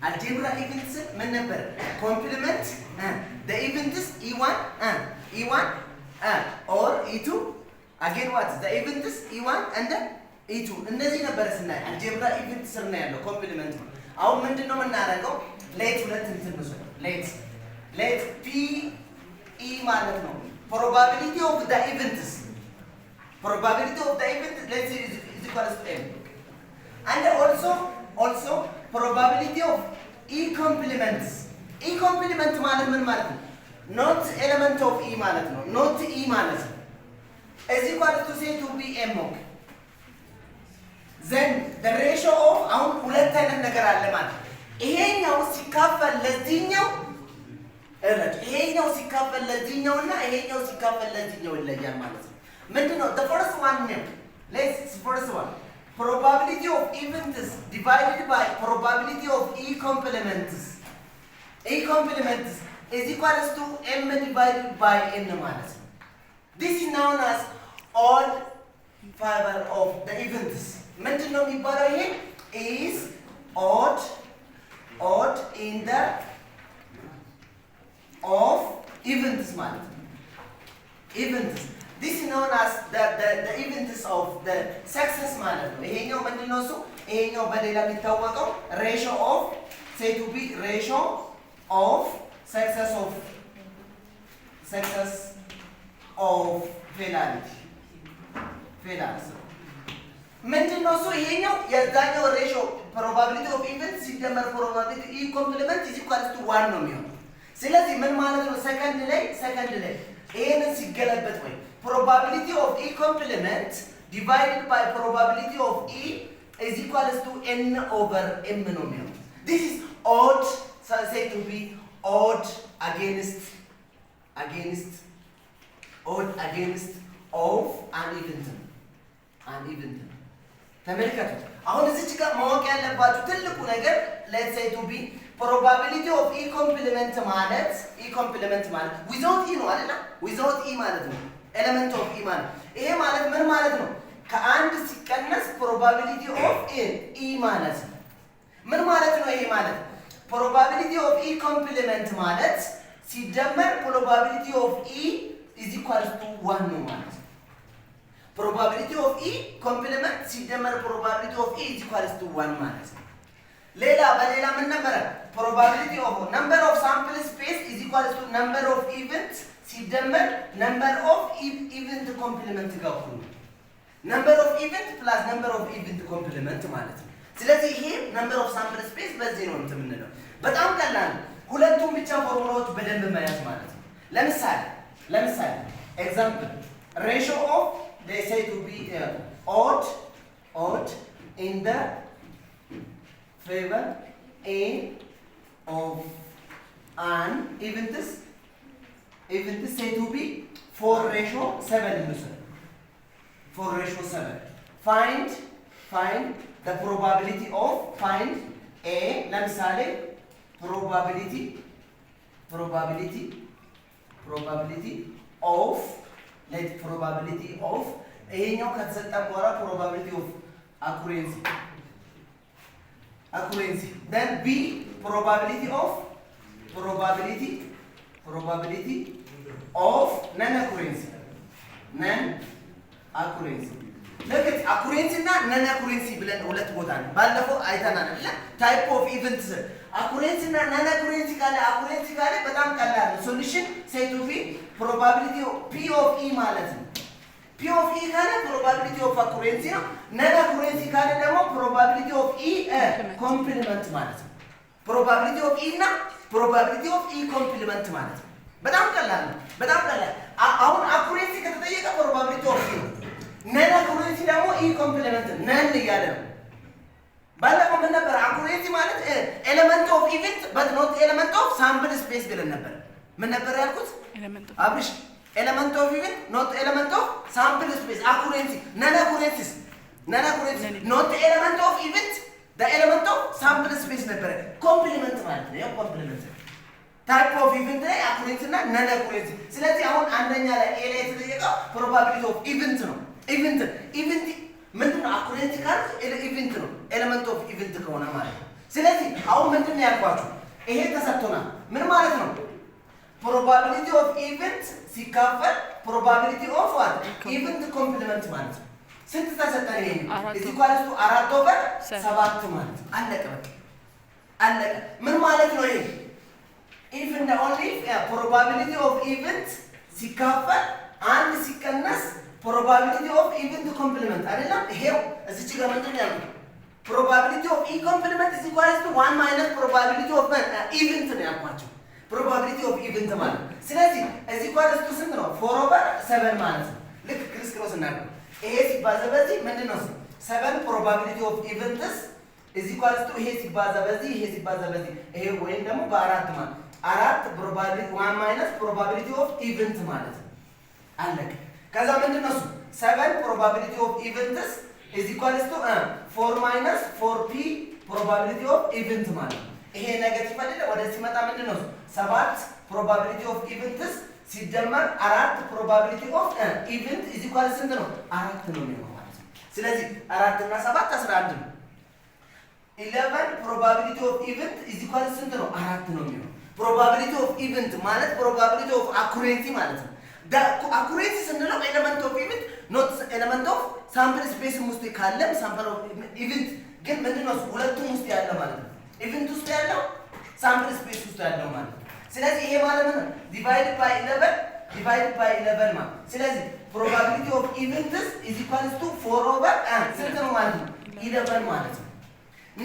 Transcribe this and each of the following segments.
algebra events ምን ነበር complement the events e1 or e2 again what the events e1 and e2 እነዚህ ነበር ስናይ algebra events ስር ነው ያለው complement ነው አሁን ምንድነው የምናደርገው let ሁለት እንትን ነው let p e ማለት ነው probability of the events let's say is equals to m and also probability of e complements ማለት ምን ማለት ነው not element of e ማለት ነው not e ማለት ነው is equal to say to be m okay then the ratio of አሁን ሁለት አይነት ነገር አለ ማለት ይሄኛው ሲካፈል ለዚህኛው ይሄኛው ሲካፈል ለዚህኛውና ይሄኛው ሲካፈል ለዚህኛው ይለያል ማለት ነው ምንድነው the first one probability of events divided by probability of e complements is equals to m divided by n ማለት ነው this is known as odd favor of the events ምንድነው የሚባለው ይሄ is odd in the of events ማለት ነው events this is known as the events of the success ማለት ነው ይሄኛው ምንድነው እሱ ይሄኛው በሌላ የሚታወቀው ratio of say to be ratio of success of failure ምንድነው እሱ ይሄኛው የዛኛው ratio probability of events ሲደመር probability e complement is equal to 1 ነው የሚሆነው ስለዚህ ምን ማለት ነው ሰከንድ ላይ ይሄንን ሲገለበጥ ወይ probability of e complement divided by probability of e is equals to n over m ነው የሚሆነው this is odd say to be odd against of an event ተመልከቱ አሁን እዚህ ጋር ማወቅ ያለባችሁ ትልቁ ነገር let's say to be probability of e complement ማለት without e ነው አይደል without e ማለት ነው element of e ማለት ይሄ ማለት ምን ማለት ነው ከአንድ ሲቀነስ probability of e ማለት ምን ማለት ነው ይሄ ማለት probability of e complement ማለት ሲደመር probability of e is equal to 1 ነው ማለት probability of e complement ሲደመር probability of e is equal to 1 ማለት በሌላ ምን ነበር probability of number of sample space is equal to number of events ሲደመር number of event complement ጋር እኩል number of event plus number of event complement ማለት ነው ስለዚህ ይሄ number of sample space በዚህ ነው የምንለው በጣም ቀላል ሁለቱም ብቻ ፎርሙላዎች በደንብ መያዝ ማለት ነው ለምሳሌ example ratio of they say to be odd in the favor a of an event say to be 4:7 find the probability of find a ለምሳሌ probability of ይሄኛው ከተሰጠ በኋላ probability of accuracy then b probability of non accuracy ለከት accuracy እና non accuracy ብለን ሁለት ቦታ ነው ባለፈው አይተናል አይደል type of events accuracy እና non accuracy ካለ በጣም ቀላል ነው solution say to be probability of p of e ማለት ነው p of e ካለ probability of accuracy ነው non accuracy ካለ ደግሞ probability of e complement ማለት ነው probability of e እና probability of e complement ማለት ነው በጣም ቀላል አሁን accuracy ከተጠየቀ probability of e non accuracy ደግሞ e complement non እያለ ነው ባለፈው ምን ነበር accuracy ማለት element of event but not element of sample space ብለን ነበር ምን ነበር ያልኩት አብሽ element of event not element of sample space accuracy non accuracy not element of event the element of sample space ነበር complement ማለት ነው complement type of event ላይ accuracy እና non accuracy ስለዚህ አሁን አንደኛ ላይ a ላይ የተጠየቀው probability of event ነው event ምንድነው accuracy ካል event ነው element of event ከሆነ ማለት ነው ስለዚህ አሁን ምንድነው ያልኳችሁ ይሄ ተሰጥቶናል ምን ማለት ነው probability of event ሲካፈል probability of what event complement ማለት ነው ስንት ተሰጠን ይሄ እዚህ ኳልስቱ 4/7 ማለት አለቀ በቃ አለቀ ምን ማለት ነው ይሄ if and only probability of event ሲካፈል አንድ ሲቀነስ probability of event complement አይደለም ይሄው እዚህ ጋር ምንድነው ያለው probability of e complement is equal to 1 minus probability of event ነው ያልኳችሁ probability of event ማለት ስለዚህ is equal to ስንት ነው 4/7 ማለት ነው ልክ ክሪስ ክሮስ እናደርግ ይሄ ሲባዛ በዚህ ምንድነው 7 probability of events is equal to ይሄ ሲባዛ በዚህ ይሄ ወይም ደግሞ በአራት ማለት አራት probability 1 minus probability of event ማለት አለቀ ከዛ ምንድነው 7 probability of events is equal to 4 minus 4p probability of event ማለት ይሄ ኔጌቲቭ አይደለ ወደዚህ መጣ ምንድነው 7 probability of events ሲደመር 4 probability of event is equal to ስንት ነው 4 ነው የሚሆነው ማለት ነው ስለዚህ 4 እና 7 11 ነው 11 probability of event is equal to ስንት ነው 4 ነው የሚሆነው probability of event ማለት probability of accuracy ማለት ነው accuracy ስንለው element of event not element of sample space ውስጥ ካለ sample of event ግን ምንድነው ሁለቱም ውስጥ ያለ ማለት ነው event ውስጥ ያለው sample space ውስጥ ያለው ማለት ነው ስለዚህ ይሄ ማለት ነው divided by 11 ማለት ስለዚህ probability of events is equal to 4/ስንት ነው ማለት ነው 11 ማለት ነው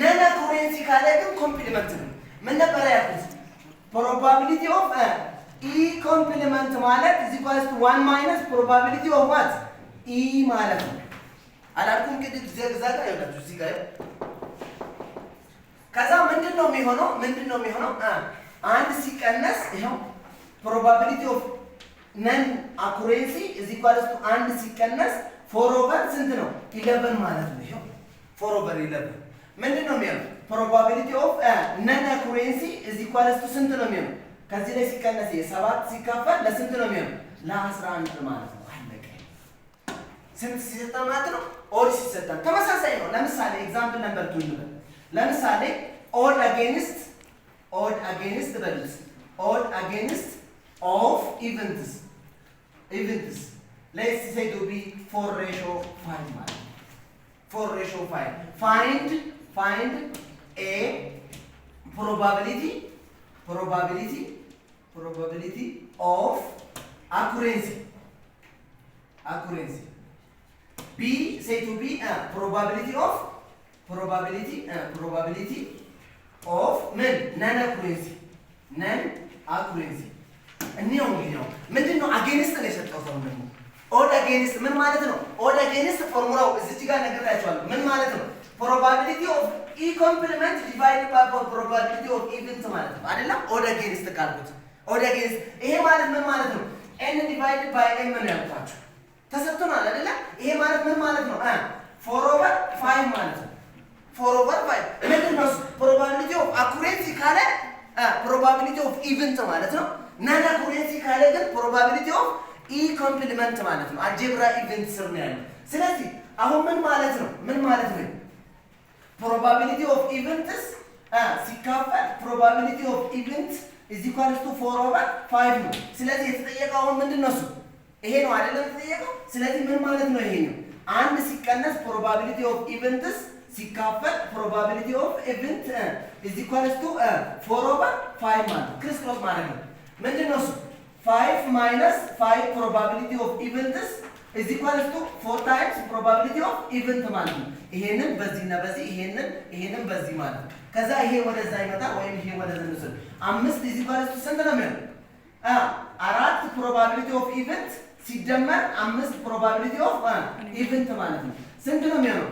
ነን accuracy ካለ ግን ኮምፕሊመንት ነው ምን ነበር ያልኩት probability of e complement ማለት is equal to 1 minus probability of what e ማለት ነው አላልኩም እንግዲህ ዘግዛጋ ያላችሁ እዚህ ጋር ከዛ ምንድነው የሚሆነው አንድ ሲቀነስ ይሄው probability of non accuracy is equal to አንድ ሲቀነስ 4/11 ስንት ነው 11 ማለት ነው ይሄው 4/11 ምንድነው የሚሆነው probability of non accuracy is equal to ስንት ነው የሚሆነው ከዚህ ላይ ሲቀነስ 7 ሲካፈል ለስንት ነው የሚሆነው ለ11 ማለት ነው አለቀ ስንት ሲሰጠን ማለት ነው ኦድ ሲሰጠን ተመሳሳይ ነው ለምሳሌ ኤግዛምፕል ነምበር 2 እንበል ለምሳሌ odd against values odd against of events let's say to be 4/5 ማለት 4/5 find a probability of accuracy b say to be probability of non accuracy እንየው እንግዲህ ምንድነው against ነው የሰጠው ሰው ደግሞ odd against ምን ማለት ነው odd against ፎርሙላው እዚህ ጋር ነግሬያችኋለሁ ምን ማለት ነው probability of e complement divided by probability of event ማለት ነው አይደለም odd against ካልኩት odd against ይሄ ማለት ምን ማለት ነው n divided by m ነው ያልኳችሁ ተሰጥቶናል አይደለ ይሄ ማለት ምን ማለት ነው 4/5 ማለት ነው 4/5 ምንድነው probability of accuracy ካለ probability of event ማለት ነው non accuracy ካለ ግን probability of e complement ማለት ነው algebra event ስር ነው ያለው ስለዚህ አሁን ምን ማለት ነው probability of events ሲካፈል probability of event is equal to 4/5 ነው ስለዚህ የተጠየቀው አሁን ምንድነው እሱ ይሄ ነው አይደለም የተጠየቀው ስለዚህ ምን ማለት ነው ይሄ ነው አንድ ሲቀነስ probability of events ሲካፈል probability of event is equal to 4/5 ማለት ክሪስ ክሮስ ማለት ነው ምንድነው እሱ 5 minus 5 probability of events is equal to 4 times probability of event ማለት ነው ይሄንን በዚህና በዚህ ይሄንን በዚህ ማለት ነው ከዛ ይሄ ወደዛ ይመጣል ወይም ይሄ ወደዛ ነው 5 is equal to ስንት ነው የሚሆነው 4 probability of event ሲደመር 5 probability of event ማለት ነው ስንት ነው የሚሆነው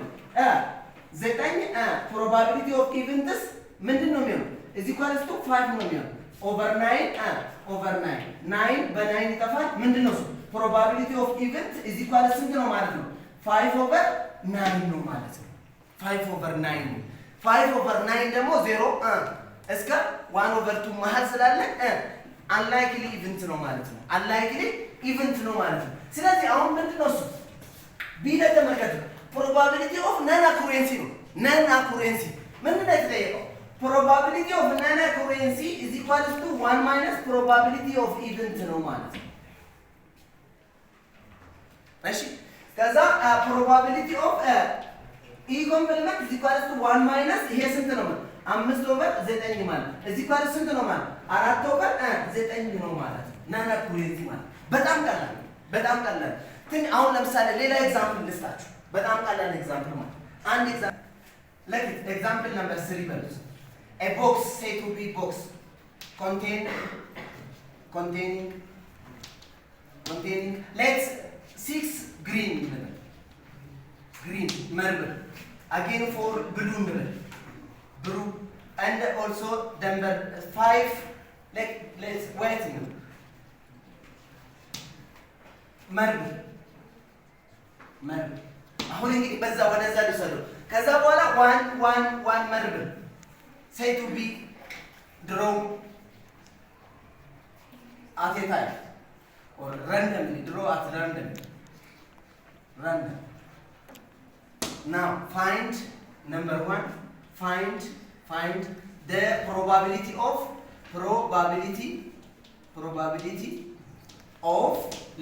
9 probability of events ምንድነው የሚሆነው is equal to 5 ነው የሚሆነው over 9 9 በ9 ይጠፋል ምንድነው probability of event is equal to ስንት ነው ማለት ነው 5/9 ነው ማለት ነው 5/9 ነው 5/9 ደግሞ 0 እስከ 1/2 መሃል ስላለ unlikely event ነው ማለት ነው unlikely event ነው ማለት ነው ስለዚህ አሁን ምንድነው እሱ ቢ ለተመልከቱ probability of non accuracy ነው non accuracy ምንድነው የተጠየቀው probability of non-occurrency is equal to 1 minus probability of event ነው ማለት ነው። እሺ ከዛ probability of e complement is equal to 1 minus ይሄ ስንት ነው ማለት 5/9 ማለት is equal ስንት ነው ማለት 4/9 ነው ማለት non-occurrency ማለት በጣም ቀላል አሁን ለምሳሌ ሌላ ኤግዛምፕል ልስጣችሁ። በጣም ቀላል ኤግዛምፕል ማለት አንድ ኤግዛምፕል like example number 3 በሉት a box say to be box containing let's 6 green marble again for blue and also number 5 like let's wait marble አሁን እንግዲህ በዛ ወደዛ ልሰዱ ከዛ በኋላ one marble say to be draw at a time or randomly draw at random now find number 1 find the probability of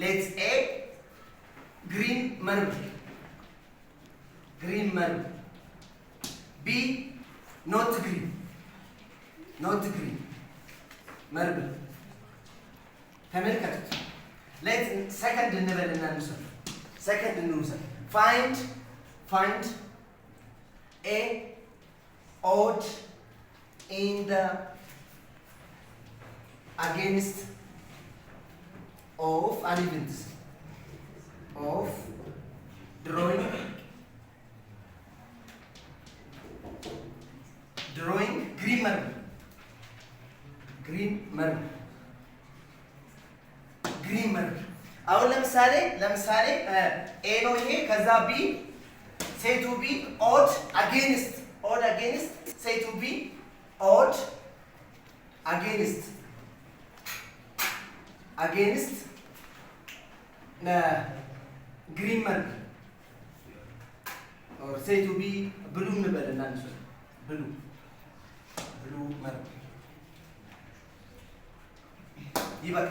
let's say green marble B not green marble ተመልከቱት let second እንበልና እንውሰድ find a odd in the against of an event of drawing green marble አሁን ለምሳሌ a ነው ይሄ ከዛ b say to be odd against say to be odd against green marble or say to be blue እንበልና blue marble ይበቃ።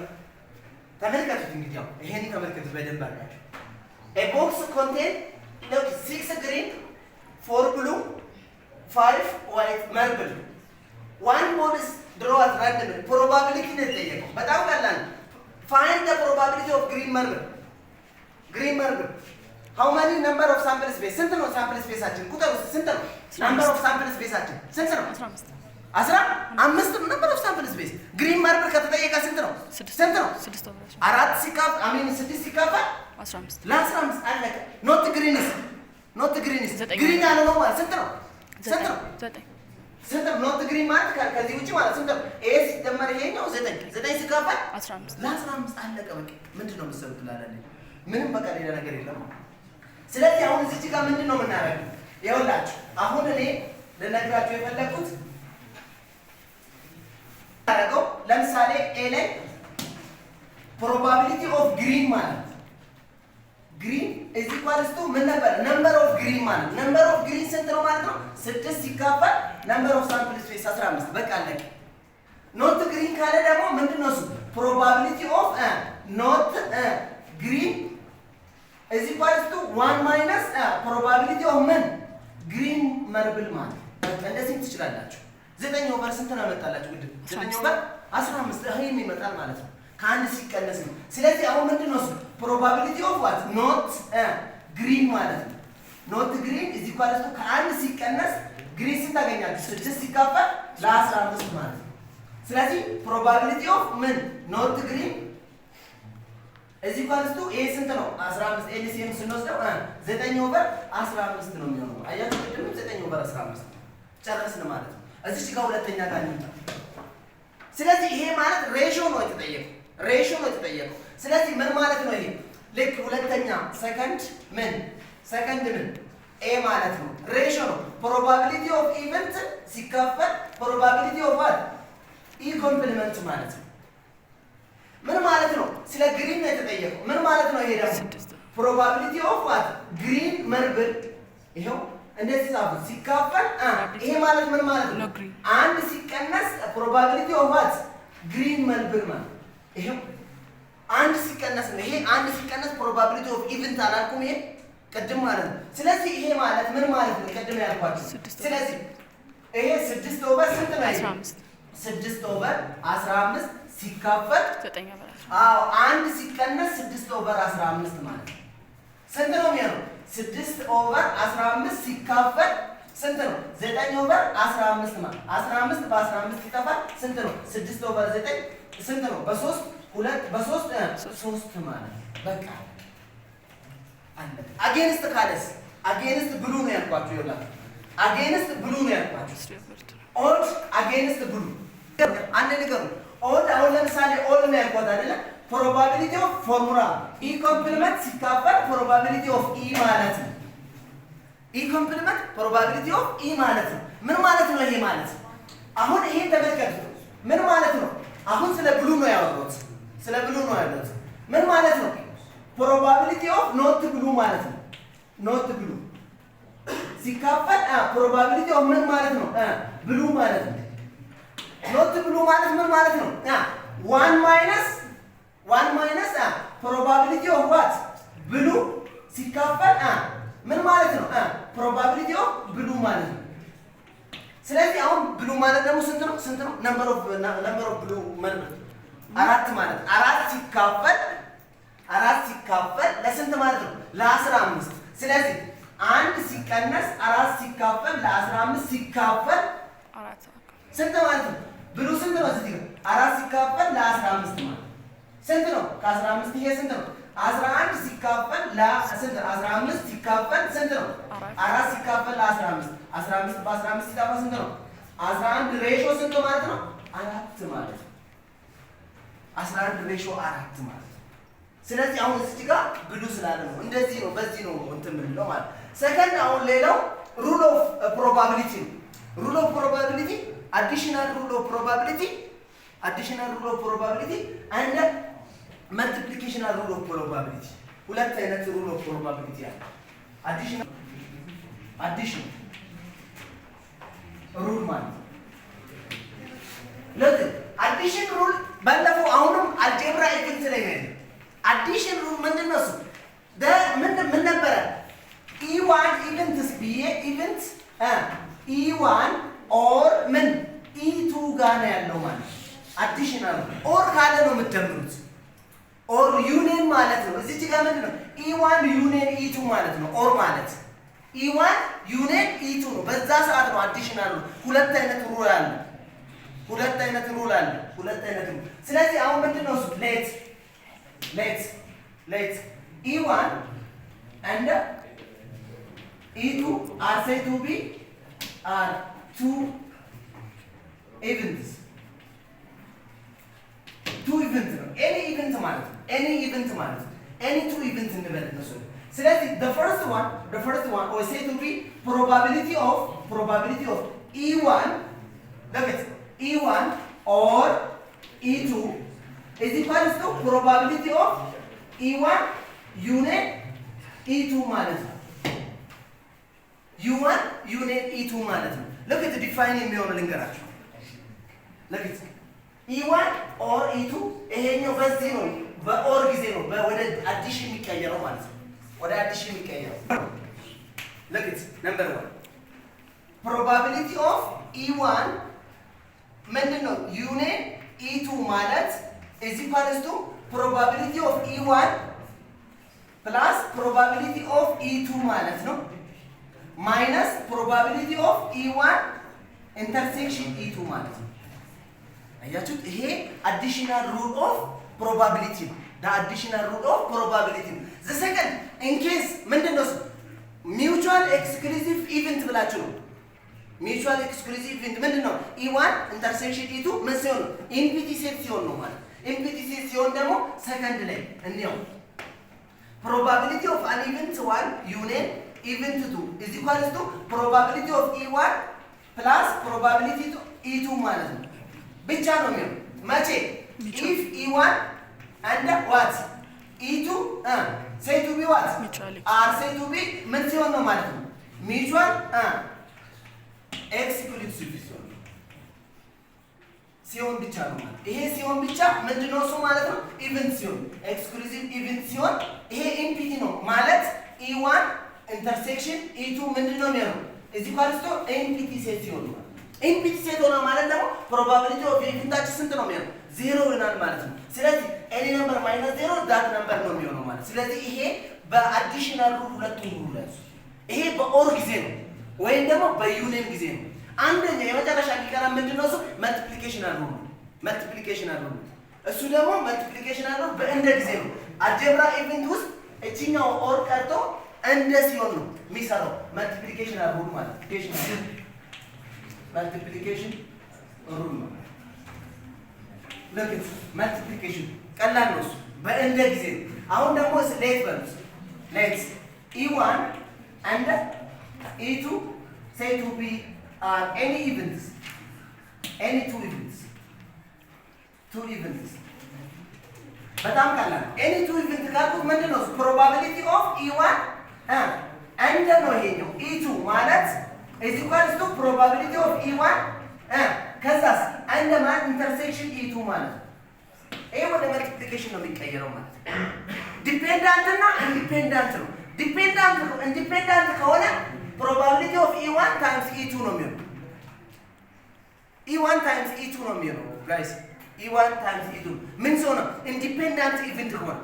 ተመልከቱት እንግዲህ ያው ይሄን ተመልከቱት በደንብ አድርጋችሁ a box contain look 6 green 4 blue 5 white marble one ball is draw at random probability ነው የተጠየቀው። በጣም ቀላል find the probability of green marble how many number of sample space ስንት ነው sample spaceአችን ቁጥሩ ስንት ነው number of sample spaceአችን ስንት ነው 15 number of sample space green marble ከተጠየቀ ስንት ነው 4 ሲካፍ 6 ሲካፈል 15 ለ15 አለቀ not green is green ያለ ነው ማለት ስንት ነው 9 not green ማለት ከዚህ ውጪ ማለት ስንት ነው a ሲደመር ይሄኛው 9 ሲካፈል 15 ለ15 አለቀ በቃ ምንድነው መሰሉት ላላለ ምንም በቃ ሌላ ነገር የለም። ስለዚህ አሁን እዚህ ጋር ምንድነው የምናደርገው ይኸውላችሁ አሁን እኔ ልነግራችሁ የፈለኩት አረጋው ለምሳሌ a ላይ probability of green ማለት green is equals to ምን ነበር number of green ማለት number of green ስንት ነው ማለት ነው 6 ሲካፈል number of sample space 15 በቃ አለቀ። not green ካለ ደግሞ ምንድነው እሱ probability of not green is equals to 1 minus probability of ምን green marble ማለት እንደዚህ ትችላላችሁ። 9 ስንት ነው ያመጣላችሁ ግድ 9/15 ይሄን ይመጣል ማለት ነው ከአንድ ሲቀነስ ነው። ስለዚህ አሁን ምንድነው እሱ probability of what not green ማለት ነው not green is equal to ከአንድ ሲቀነስ green ስንት ታገኛለች 6 ሲካፈል ለ15 ማለት ነው። ስለዚህ probability of ምን not green is equal to a ስንት ነው 15 LCM ስንወስደው 9/15 ነው የሚሆነው። አያችሁ ቅድም 9/15 ጨረስን ማለት ነው። እዚህ ጋር ሁለተኛ ጋር እንምጣ። ስለዚህ ይሄ ማለት ሬሽዮ ነው የተጠየቀው። ስለዚህ ምን ማለት ነው ይሄ ልክ ሁለተኛ ሰከንድ ምን a ማለት ነው ሬሽዮ ነው probability of event ሲካፈል probability of what e complement ማለት ነው። ምን ማለት ነው ስለ ግሪን ነው የተጠየቀው። ምን ማለት ነው ይሄ ደግሞ probability of what green marble ይሄው እንደዚህ ጻፉ ሲካፈል ይሄ ማለት ምን ማለት ነው አንድ ሲቀነስ probability of what green መልብር ማለት ይሄው አንድ ሲቀነስ ነው ይሄ አንድ ሲቀነስ probability of event አላልኩም ይሄ ቅድም ማለት ነው ስለዚህ ይሄ ማለት ምን ማለት ነው ቅድም ያልኳችሁ ስለዚህ ይሄ 6 ኦቨር ስንት ነው 6 ኦቨር 15 ሲካፈል 9 ኦቨር አዎ አንድ ሲቀነስ 6 ኦቨር 15 ማለት ስንት ነው የሚሆነው 6 ኦቨር 15 ሲካፈል ስንት ነው 9 ኦቨር 15 ማለት 15 በ15 ይጠፋል ስንት ነው 6 ኦቨር 9 ስንት ነው በ3 2 በ3 3 ማለት በቃ አለ አጌንስት ካለስ አጌንስት ብሉ ነው ያልኳችሁ ይላል አጌንስት ብሉ ነው ያልኳችሁ ኦድ አጌንስት ብሉ አንድ ነገር ኦድ አሁን ለምሳሌ ኦድ ነው ያልኳት አይደለ probability of formula e complement ሲካፈል probability of e ማለት ነው e complement probability of e ማለት ነው ምን ማለት ነው ይሄ ማለት አሁን ይሄን ተመልከቱ ምን ማለት ነው አሁን ስለ ብሉ ነው ያወራሁት ስለ ብሉ ነው ያወራሁት ምን ማለት ነው probability of not blue ማለት ነው not blue ሲካፈል probability of ምን ማለት ነው blue ማለት ነው not blue ማለት ምን ማለት ነው 1 minus probability of what blue ሲካፈል ምን ማለት ነው probability of blue ማለት ነው ስለዚህ አሁን blue ማለት ደግሞ ስንት ነው number of blue ማለት አራት ማለት አራት ሲካፈል ለስንት ማለት ነው ለ15 ስለዚህ አንድ ሲቀነስ 4 ሲካፈል ለ15 ሲካፈል ስንት ማለት ነው ብሉ ስንት ነው እዚህ ጋር 4 ሲካፈል ለ15 ማለት ስንት ነው ከ15 ይሄ ስንት ነው 11 ሲካፈል ለስንት 15 ሲካፈል ስንት ነው 4 ሲካፈል ለ15 15 በ15 ሲካፈል ስንት ነው 11 ሬሾ ስንት ማለት ነው 4 ማለት ነው 11 ሬሾ 4 ማለት ስለዚህ አሁን እዚህ ጋር ብሉ ስላለ ነው እንደዚህ ነው በዚህ ነው እንትን ምንለው ማለት ሰከንድ አሁን ሌላው ሩል ኦፍ ፕሮባቢሊቲ ሩል ኦፍ ፕሮባቢሊቲ አዲሽናል ሩል ኦፍ ፕሮባቢሊቲ አንድ መልቲፕሊኬሽናል ሩል ኦፍ ፕሮባቢሊቲ ሁለት አይነት ሩል ኦፍ ፕሮባቢሊቲ አለ አዲሽን ሩል ማለት ለዚህ አዲሽን ሩል ባለፈው አሁንም አልጀብራ ኢቨንት ላይ ነው አዲሽን ሩል ምንድነው እሱ ምን ነበረ e1 ኢቨንትስ ብዬ ኢቨንት e1 ኦር ምን e2 ጋር ነው ያለው ማለት አዲሽናል ኦር ካለ ነው የምትደምሩት ኦር ዩኒየን ማለት ነው እዚህ ጋር ምንድነው e1 ዩኒየን e2 ማለት ነው ኦር ማለት e1 ዩኒየን e2 ነው በዛ ሰዓት ነው አዲሽናል ሁለት አይነት ሩል አለ ስለዚህ አሁን ምንድነው እሱ let's e1 and e2 are said to be are two events any event ማለት any two events እንበል ነው ስለዚህ the first one or said to be probability of e1 look at e1 or e2 is equal to probability of e1 union e2 ማለት ነው u1 union e2 ማለት ነው look at the define የሚሆነው ልንገራችሁ look at e1 or e2 ይሄኛው በዚህ ነው በኦር ጊዜ ነው ወደ አዲሽን የሚቀየረው ማለት ነው ወደ አዲሽን የሚቀየረው look at number 1 probability of e1 ምንድነው union e2 ማለት is equal to probability of e1 plus probability of e2 ማለት ነው minus probability of e1 intersection e2 ማለት ነው አያችሁት ይሄ additional rule of probability the additional rule of probability the second in case ምንድነው mutual exclusive event ብላችሁ ነው mutual exclusive event ምንድነው e1 intersection e2 ምን ሲሆን ነው empty set ሲሆን ነው ማለት empty set ሲሆን ደግሞ second ላይ እንየው probability of an event 1 union event 2 is equal to probability of e1 plus probability of e2 ማለት ነው ብቻ ነው የሚሆነው መቼ if e1 and what e2 say to be what are say to be ምን ሲሆን ነው ማለት ነው ሚቹዋል ኤክስክሉሲቭ ሲሆን ብቻ ነው ማለት ይሄ ሲሆን ብቻ ምንድነው እሱ ማለት ነው ኢቨንት ሲሆን ኤክስክሉሲቭ ኢቨንት ሲሆን ይሄ ኢምፒቲ ነው ማለት E1 ኢንተርሴክሽን E2 ምንድነው የሚሆነው እዚህ ኳልስቶ ኢምፒቲ ሴት ሲሆን ነው ኢምፒቲ ሴት ሆነ ማለት ደግሞ ፕሮባቢሊቲ ኦፍ ኢቨንታችን ስንት ነው የሚሆነው ዜሮ ይሆናል ማለት ነው ስለዚህ ኤኒ ነምበር ማይነስ ዜሮ ዳት ነምበር ነው የሚሆነው ማለት ስለዚህ ይሄ በአዲሽናል ሩል ሁለቱም ሩል ያዙ ይሄ በኦር ጊዜ ነው ወይም ደግሞ በዩኒየን ጊዜ ነው አንደኛ የመጨረሻ ሊቀራ ምንድነው እሱ መልቲፕሊኬሽናል ሩል መልቲፕሊኬሽናል ሩል እሱ ደግሞ መልቲፕሊኬሽናል ሩል በእንደ ጊዜ ነው አልጀብራ ኢቨንት ውስጥ እቺኛው ኦር ቀርቶ እንደ ሲሆን ነው የሚሰራው መልቲፕሊኬሽናል ሩል ማለት መልቲፕሊኬሽን ሩል ነው ለክት መልቲፕሊኬሽን ቀላል ነው እሱ በእንደ ጊዜ አሁን ደግሞ ሌት በሉት ሌት E1 and E2 say to be any events any two events በጣም ቀላል any two events ካልኩት ምንድነው probability of E1 and ነው ይሄኛው E2 ማለት is equals to probability of E1 ከዛስ and ማን ኢንተርሴክሽን E2 ማለት ይሄ ወደ መልቲፕሊኬሽን ነው የሚቀየረው ማለት ዲፔንዳንት እና ኢንዲፔንዳንት ነው ኢንዲፔንዳንት ከሆነ probability of E1 times E2 ነው የሚሆነው E1 times E2 ነው የሚሆነው guys E1 times E2 ምን ሰው ነው ኢንዲፔንዳንት ኢቨንት ከሆነ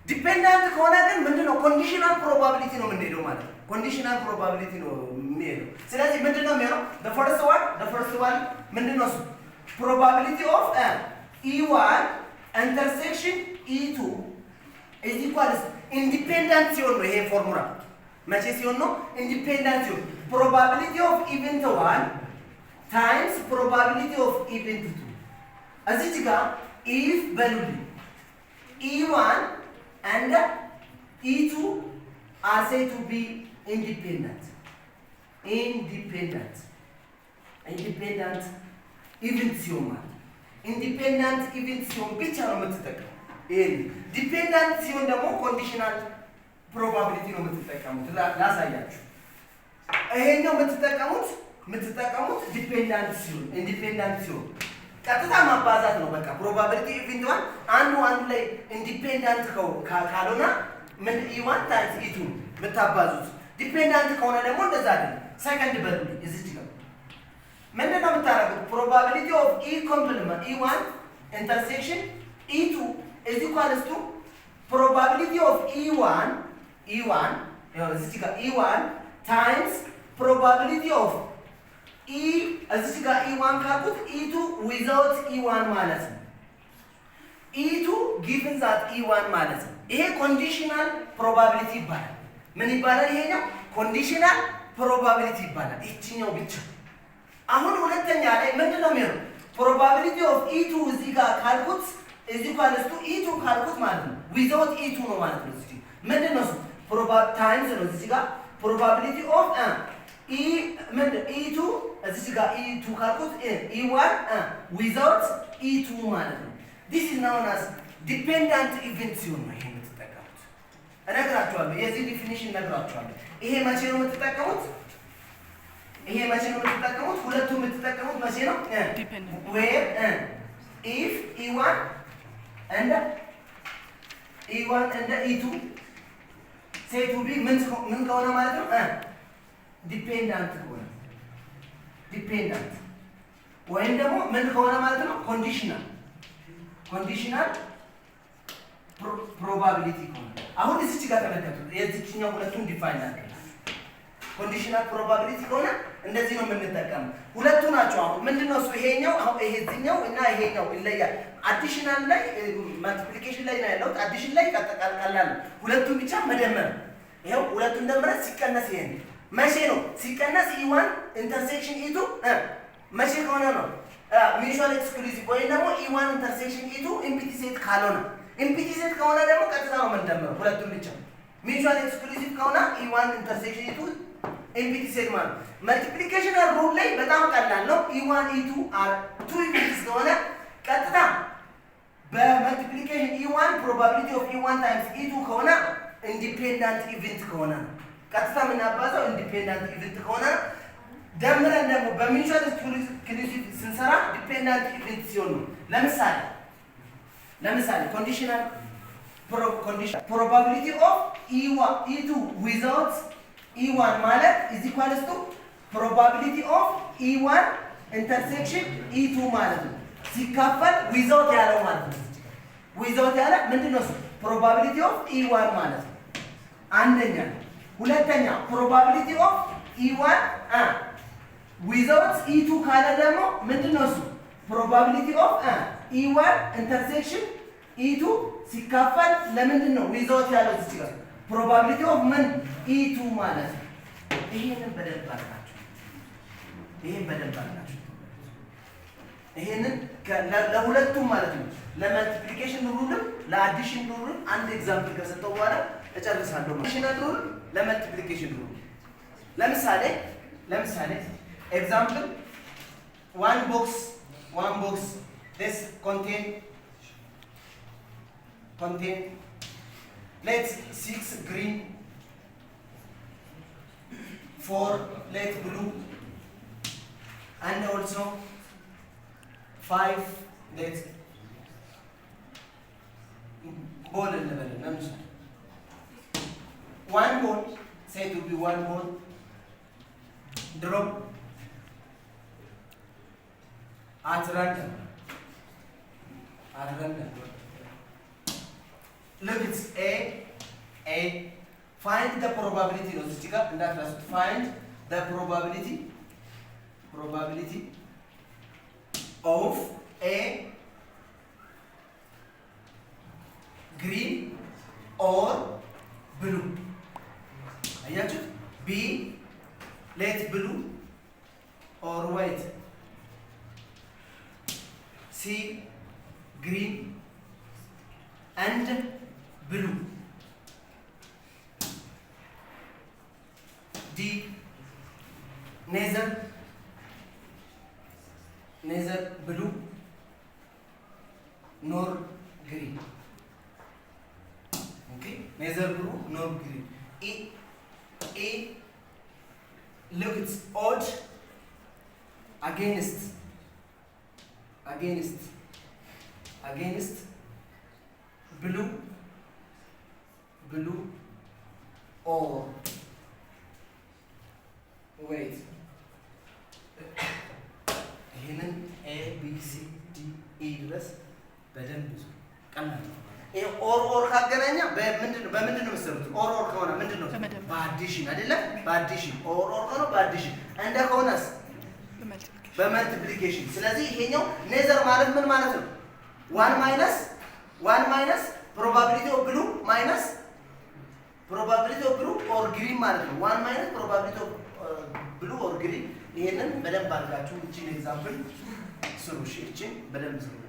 ዲፔንዳንት ከሆነ ግን ምንድነው ኮንዲሽናል ፕሮባቢሊቲ ነው የምንሄደው ማለት ኮንዲሽናል ፕሮባቢሊቲ ነው የሚሄደው ስለዚህ ምንድነው የሚሆነው the first one ምንድነው probability of E1 intersection E2 is equals independent ሲሆን ነው ይሄ ፎርሙላ መቼ ሲሆን ነው ኢንዲፔንደንት ሲሆን probability of event 1 times probability of event 2 እዚህ ጋር if በሉልኝ E1 and E2 are said to be independent event ሲሆን ማለት ኢንዲፔንደንት ኢቨንት ሲሆን ብቻ ነው የምትጠቀመው ይሄ ዲፔንደንት ሲሆን ደግሞ ኮንዲሽናል ፕሮባቢሊቲ ነው የምትጠቀሙት ላሳያችሁ ይሄኛው የምትጠቀሙት ዲፔንደንት ሲሆን ኢንዲፔንደንት ሲሆን ቀጥታ ማባዛት ነው በቃ ፕሮባቢሊቲ ኢቨንት አንዱ ላይ ኢንዲፔንደንት ካልሆነ ምን E1 ታይምስ E2 የምታባዙት ዲፔንደንት ከሆነ ደግሞ እንደዛ አይደለም ሰከንድ በሉልኝ እዚህ ጋር ምንድነው የምታደርጉት probability of E complement E1 intersection E2 is equals to probability of E1 እዚህ ጋር E1 times probability of እዚህ ጋር E1 ካልኩት E2 without E1 ማለት ነው E2 given that E1 ማለት ነው ይሄ ኮንዲሽናል ፕሮባቢሊቲ ይባላል ምን ይባላል ይሄኛው ኮንዲሽናል ፕሮባቢሊቲ ይባላል እቺኛው ብቻ አሁን ሁለተኛ ላይ ምንድነው የሚሆነው probability of E2 እዚህ ጋር ካልኩት is equals to E2 ካልኩት ማለት ነው without E2 ነው ማለት ነው እዚህ ምንድነው times ነው እዚህ ጋር probability of E2 እዚህ ጋር E2 ካልኩት E1 without E2 ማለት ነው this is known as dependent event ሲሆን ነው ይሄ የምትጠቀሙት እነግራችኋለሁ የዚህ ዲፊኒሽን እነግራችኋለሁ ይሄ መቼ ነው የምትጠቀሙት ሁለቱም የምትጠቀሙት መቼ ነው where if E1 and E2 say to be ምን ከሆነ ማለት ነው ዲፔንዳንት ከሆነ ወይም ደግሞ ምን ከሆነ ማለት ነው ኮንዲሽናል ፕሮባቢሊቲ ከሆነ አሁን እዚህ ጋር ተመልከቱ የዚህኛው ሁለቱም ዲፋይን አድርገናል ኮንዲሽናል ፕሮባቢሊቲ ከሆነ እንደዚህ ነው የምንጠቀመው ሁለቱ ናቸው አሁን ምንድነው እሱ ይሄኛው አሁን ይሄኛው እና ይሄኛው ይለያል አዲሽናል ላይ መልቲፕሊኬሽን ላይ ነው ያለው አዲሽን ላይ ቀላል ሁለቱም ብቻ መደመር ይሄው ሁለቱም ደምረን ሲቀነስ ይሄን መቼ ነው ሲቀነስ E1 ኢንተርሴክሽን E2 መቼ ከሆነ ነው ሚውቹዋል ኤክስክሉሲቭ ወይ ደግሞ E1 ኢንተርሴክሽን E2 ኢምፒቲ ሴት ካልሆነ ኢምፒቲ ሴት ከሆነ ደግሞ ቀጥታ ነው የምንደምረው ሁለቱም ብቻ ሚውቹዋል ኤክስክሉሲቭ ከሆነ E1 ኢንተርሴክሽን E2 ኢምፒቲ ሴት ማለት መልቲፕሊኬሽናል ሩል ላይ በጣም ቀላል ነው E1 E2 are two ኢምፒቲስ ከሆነ ቀጥታ በመልቲፕሊኬሽን E1 probability of E1 times E2 ከሆነ ኢንዲፔንደንት ኢቨንት ከሆነ ቀጥታ የምናባዛው ኢንዲፔንዳንት ኢቨንት ከሆነ ደምረን ደግሞ በሚውቹዋል ኤክስክሉሲቭ ስንሰራ ዲፔንዳንት ኢቨንት ሲሆን ነው። ለምሳሌ ኮንዲሽናል probability of E2 without E1 ማለት is equals to probability of E1 intersection E2 ማለት ነው ሲካፈል without ያለው ማለት ነው። without ያለ ምንድነው? probability of E1 ማለት ነው አንደኛ። ሁለተኛ probability of E1 without E2 ካለ ደግሞ ምንድነው? probability of E1 intersection E2 ሲካፈል ለምንድን ነው without ያለው እዚህ ጋር probability of ምን E2 ማለት ነው። ይሄንን በደንብ አድርጋችሁ ይሄንን ለሁለቱም ማለት ነው ለመልቲፕሊኬሽን ሩልም ለአዲሽን ሩልም አንድ ኤግዛምፕል ከሰጠው በኋላ እጨርሳለሁ። አዲሽናል ሩል ለመልቲፕሊኬሽን ሩል ለምሳሌ ኤግዛምፕል one box this contain let's 6 green 4 let's blue and also 5 let's ball level. One ball say to be one ball drop at random. Look, it's A. Find the probability. Find the probability of A green or blue. B let's blue or white. C green and blue. D neither blue nor green. Okay, neither blue nor green. E look, it's odd against blue or wait ይሄንን A B C D E ድረስ በደንብ ብዙ ቀላል ይሄ ኦር ካገናኛ በምንድን ነው መሰሉት? ኦር ከሆነ ምንድን ነው? በአዲሽን አይደለ? በአዲሽን ኦር ከሆነ በአዲሽን እንደ ከሆነስ በመልቲፕሊኬሽን። ስለዚህ ይሄኛው ኔዘር ማለት ምን ማለት ነው? ዋን ማይነስ probability of blue minus probability of blue or green ማለት ነው። ዋን ማይነስ probability of blue or green። ይሄንን በደንብ አድርጋችሁ እቺን ኤግዛምፕል ስሩ። እሺ እቺን በደንብ ስሩ።